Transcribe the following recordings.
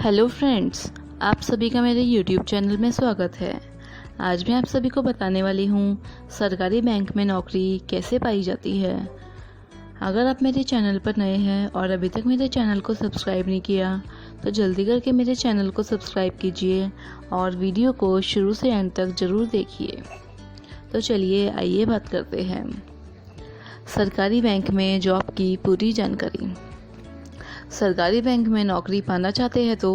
Hello friends, आप सभी का मेरे YouTube चैनल में स्वागत है। आज मैं आप सभी को बताने वाली हूँ सरकारी बैंक में नौकरी कैसे पाई जाती है। अगर आप मेरे चैनल पर नए हैं और अभी तक मेरे चैनल को सब्सक्राइब नहीं किया तो जल्दी करके मेरे चैनल को सब्सक्राइब कीजिए और वीडियो को शुरू से एंड तक ज़रूर देखिए। तो चलिए आइए बात करते हैं सरकारी बैंक में जॉब की पूरी जानकारी। सरकारी बैंक में नौकरी पाना चाहते हैं तो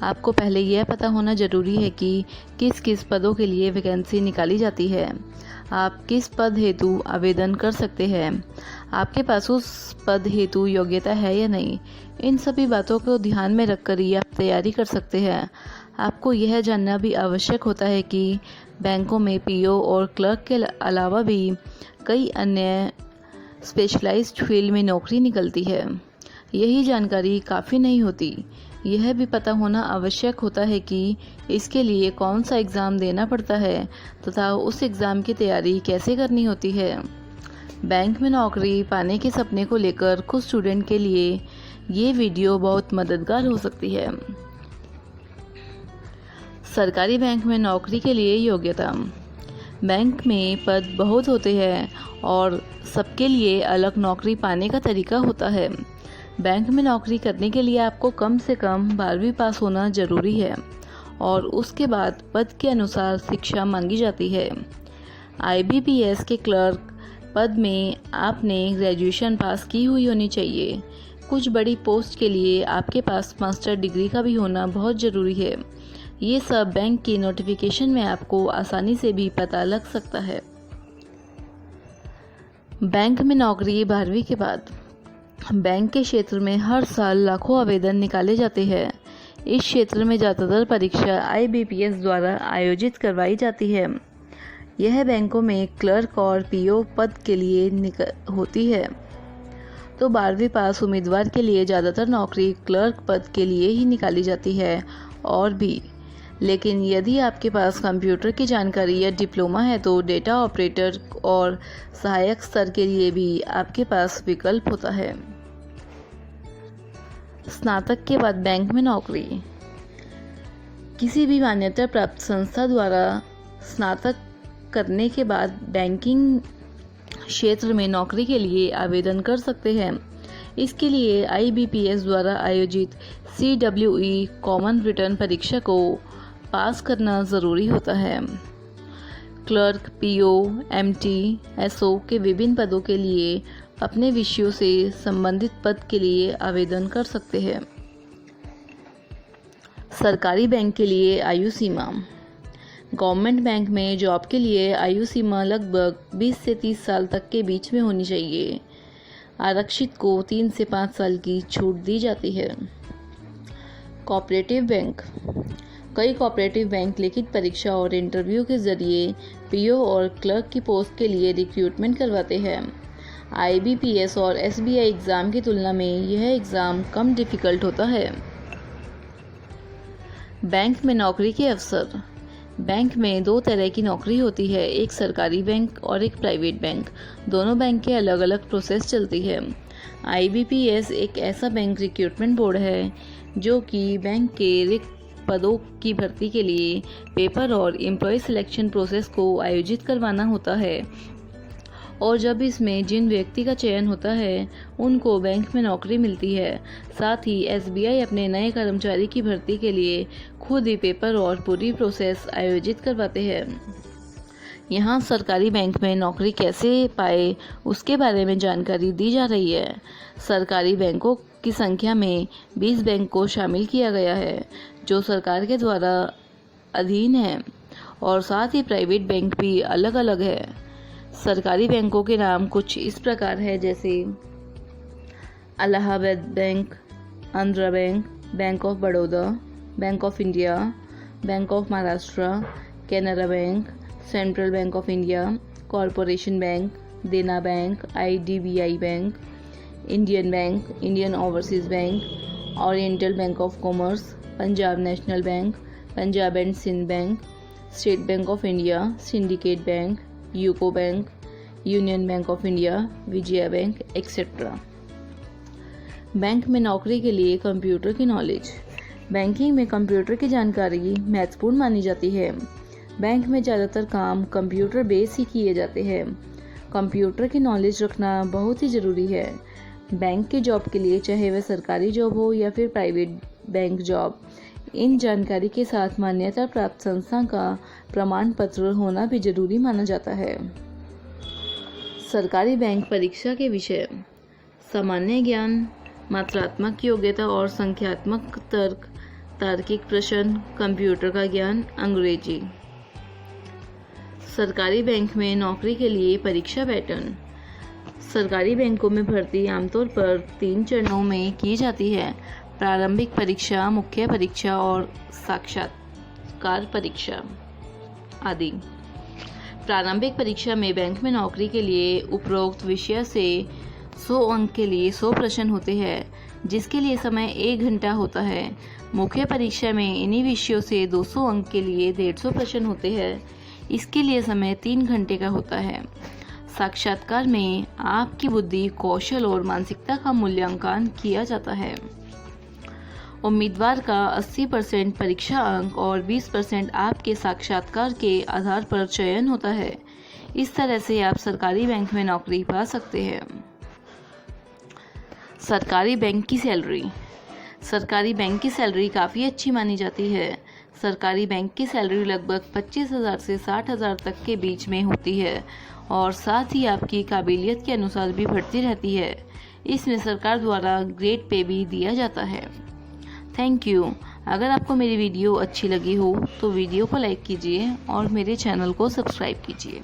आपको पहले यह पता होना ज़रूरी है कि किस किस पदों के लिए वैकेंसी निकाली जाती है, आप किस पद हेतु आवेदन कर सकते हैं, आपके पास उस पद हेतु योग्यता है या नहीं। इन सभी बातों को ध्यान में रखकर ही आप तैयारी कर सकते हैं। आपको यह जानना भी आवश्यक होता है कि बैंकों में पीओ और क्लर्क के अलावा भी कई अन्य स्पेशलाइज्ड फील्ड में नौकरी निकलती है। यही जानकारी काफ़ी नहीं होती। यह भी पता होना आवश्यक होता है कि इसके लिए कौन सा एग्ज़ाम देना पड़ता है तथा उस एग्ज़ाम की तैयारी कैसे करनी होती है। बैंक में नौकरी पाने के सपने को लेकर कुछ स्टूडेंट के लिए ये वीडियो बहुत मददगार हो सकती है। सरकारी बैंक में नौकरी के लिए योग्यता। बैंक में पद बहुत होते हैं और सबके लिए अलग नौकरी पाने का तरीका होता है। बैंक में नौकरी करने के लिए आपको कम से कम 12वीं पास होना ज़रूरी है और उसके बाद पद के अनुसार शिक्षा मांगी जाती है। IBPS के क्लर्क पद में आपने ग्रेजुएशन पास की हुई होनी चाहिए। कुछ बड़ी पोस्ट के लिए आपके पास मास्टर डिग्री का भी होना बहुत ज़रूरी है। ये सब बैंक की नोटिफिकेशन में आपको आसानी से भी पता लग सकता है। बैंक में नौकरी 12वीं के बाद। बैंक के क्षेत्र में हर साल लाखों आवेदन निकाले जाते हैं। इस क्षेत्र में ज़्यादातर परीक्षा IBPS द्वारा आयोजित करवाई जाती है। यह बैंकों में क्लर्क और पीओ पद के लिए होती है। तो 12वीं पास उम्मीदवार के लिए ज़्यादातर नौकरी क्लर्क पद के लिए ही निकाली जाती है और भी। लेकिन यदि आपके पास कंप्यूटर की जानकारी या डिप्लोमा है तो डेटा ऑपरेटर और सहायक स्तर के लिए भी आपके पास विकल्प होता है। स्नातक के बाद बैंक में नौकरी। किसी भी मान्यता प्राप्त संस्था द्वारा स्नातक करने के बाद बैंकिंग क्षेत्र में नौकरी के लिए आवेदन कर सकते हैं। इसके लिए IBPS द्वारा आयोजित CWE कॉमन रिटर्न परीक्षा को पास करना ज़रूरी होता है। क्लर्क, PO, MT, SO के विभिन्न पदों के लिए अपने विषयों से संबंधित पद के लिए आवेदन कर सकते हैं। सरकारी बैंक के लिए आयु सीमा। गवर्नमेंट बैंक में जॉब के लिए आयु सीमा लगभग 20 से 30 साल तक के बीच में होनी चाहिए। आरक्षित को 3 से 5 साल की छूट दी जाती है। Cooperative bank. कई कोऑपरेटिव बैंक लिखित परीक्षा और इंटरव्यू के जरिए PO और क्लर्क की पोस्ट के लिए रिक्रूटमेंट करवाते हैं। IBPS और SBI एग्ज़ाम की तुलना में यह एग्ज़ाम कम डिफ़िकल्ट होता है। बैंक में नौकरी के अवसर। बैंक में 2 तरह की नौकरी होती है, एक सरकारी बैंक और एक प्राइवेट बैंक। दोनों बैंक के अलग अलग प्रोसेस चलती है। IBPS एक ऐसा बैंक रिक्रूटमेंट बोर्ड है जो कि बैंक के रिक्त पदों की भर्ती के लिए पेपर और एम्प्लॉय सिलेक्शन प्रोसेस को आयोजित करवाना होता है और जब इसमें जिन व्यक्ति का चयन होता है उनको बैंक में नौकरी मिलती है। साथ ही SBI अपने नए कर्मचारी की भर्ती के लिए खुद ही पेपर और पूरी प्रोसेस आयोजित करवाते हैं। यहाँ सरकारी बैंक में नौकरी कैसे पाए उसके बारे में जानकारी दी जा रही है। सरकारी बैंकों की संख्या में 20 बैंक को शामिल किया गया है जो सरकार के द्वारा अधीन है और साथ ही प्राइवेट बैंक भी अलग अलग है। सरकारी बैंकों के नाम कुछ इस प्रकार है, जैसे Allahabad bank, Andhra bank, bank of Baroda, bank of India, bank of Maharashtra, Canara bank, central bank of India, corporation bank, Dena bank, IDBI bank, Indian bank, Indian overseas bank, oriental bank of commerce, Punjab national bank, Punjab and Sindh bank, state bank of India, syndicate bank, UCO bank, union bank of India, Vijaya bank, etcetera. Bank में नौकरी के लिए computer की knowledge. Banking में computer की जानकारी महत्वपूर्ण मानी जाती है। बैंक में ज़्यादातर काम कंप्यूटर बेस ही किए जाते हैं। कंप्यूटर की नॉलेज रखना बहुत ही ज़रूरी है। बैंक के जॉब के लिए, चाहे वह सरकारी जॉब हो या फिर प्राइवेट बैंक जॉब, इन जानकारी के साथ मान्यता प्राप्त संस्था का प्रमाण पत्र होना भी जरूरी माना जाता है। सरकारी बैंक परीक्षा के विषय: सामान्य ज्ञान, मात्रात्मक योग्यता और संख्यात्मक तर्क, तार्किक प्रश्न, कंप्यूटर का ज्ञान, अंग्रेजी। सरकारी बैंक में नौकरी के लिए परीक्षा पैटर्न: सरकारी बैंकों में भर्ती आमतौर पर 3 चरणों में की जाती है: प्रारंभिक परीक्षा, मुख्य परीक्षा और साक्षात्कार परीक्षा आदि। प्रारंभिक परीक्षा में बैंक में नौकरी के लिए उपरोक्त विषय से 100 अंक के लिए 100 प्रश्न होते हैं, जिसके लिए समय 1 घंटा होता है। मुख्य परीक्षा में इन्हीं विषयों से 200 अंक के लिए 150 प्रश्न होते हैं, इसके लिए समय 3 घंटे का होता है। साक्षात्कार में आपकी बुद्धि, कौशल और मानसिकता का मूल्यांकन किया जाता है। उम्मीदवार का 80% परीक्षा अंक और 20% आपके साक्षात्कार के आधार पर चयन होता है। इस तरह से आप सरकारी बैंक में नौकरी पा सकते हैं। सरकारी बैंक की सैलरी: सरकारी बैंक की सैलरी काफ़ी अच्छी मानी जाती है। सरकारी बैंक की सैलरी लगभग 25,000 से 60,000 तक के बीच में होती है और साथ ही आपकी काबिलियत के अनुसार भी बढ़ती रहती है। इसमें सरकार द्वारा ग्रेड पे भी दिया जाता है। Thank you. अगर आपको मेरी वीडियो अच्छी लगी हो तो वीडियो को लाइक कीजिए और मेरे चैनल को सब्सक्राइब कीजिए।